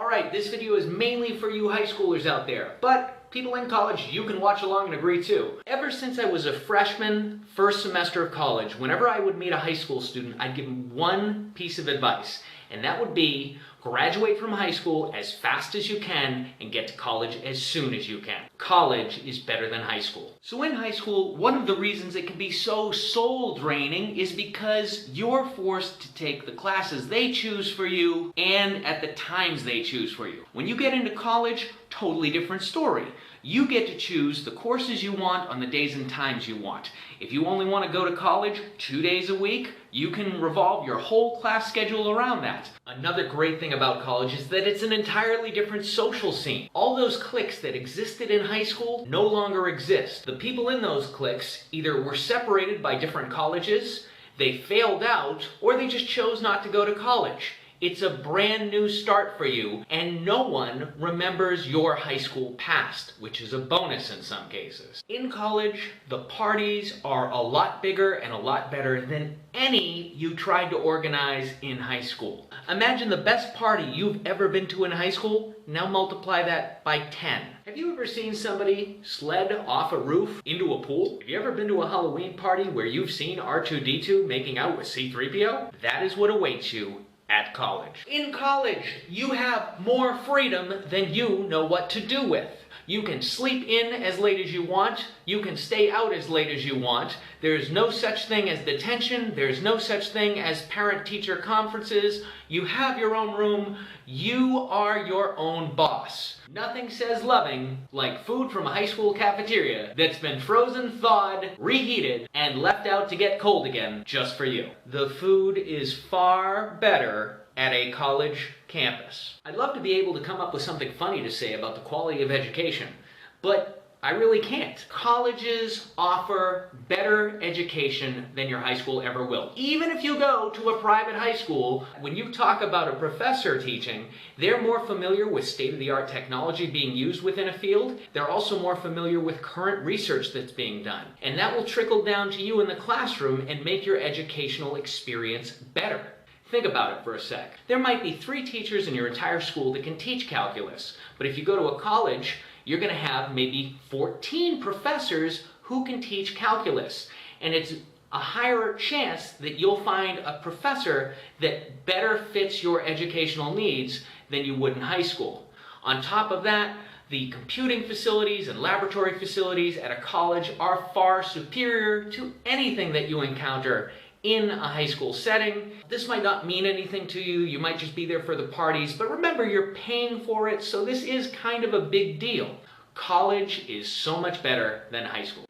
Alright, this video is mainly for you high schoolers out there, but people in college, you can watch along and agree too. Ever since I was a freshman, first semester of college, whenever I would meet a high school student, I'd give them one piece of advice, and that would be graduate from high school as fast as you can and get to college as soon as you can. College is better than high school. So in high school, one of the reasons it can be so soul draining is because you're forced to take the classes they choose for you and at the times they choose for you. When you get into college, totally different story. You get to choose the courses you want on the days and times you want. If you only want to go to college 2 days a week, you can revolve your whole class schedule around that. Another great thing about college is that it's an entirely different social scene. All those cliques that existed in high school no longer exist. The people in those cliques either were separated by different colleges, they failed out, or they just chose not to go to college. It's a brand new start for you, and no one remembers your high school past, which is a bonus in some cases. In college, the parties are a lot bigger and a lot better than any you tried to organize in high school. Imagine the best party you've ever been to in high school, now multiply that by 10. Have you ever seen somebody sled off a roof into a pool? Have you ever been to a Halloween party where you've seen R2-D2 making out with C-3PO? That is what awaits you at college. In college, you have more freedom than you know what to do with. You can sleep in as late as you want. You can stay out as late as you want. There's no such thing as detention. There's no such thing as parent-teacher conferences. You have your own room. You are your own boss. Nothing says loving like food from a high school cafeteria that's been frozen, thawed, reheated, and left out to get cold again just for you. The food is far better at a college campus. I'd love to be able to come up with something funny to say about the quality of education, but I really can't. Colleges offer better education than your high school ever will. Even if you go to a private high school, when you talk about a professor teaching, they're more familiar with state-of-the-art technology being used within a field. They're also more familiar with current research that's being done. And that will trickle down to you in the classroom and make your educational experience better. Think about it for a sec. There might be 3 teachers in your entire school that can teach calculus, but if you go to a college, you're going to have maybe 14 professors who can teach calculus. And it's a higher chance that you'll find a professor that better fits your educational needs than you would in high school. On top of that, the computing facilities and laboratory facilities at a college are far superior to anything that you encounter in a high school setting. This might not mean anything to you, you might just be there for the parties, but remember, you're paying for it, so this is kind of a big deal. College is so much better than high school.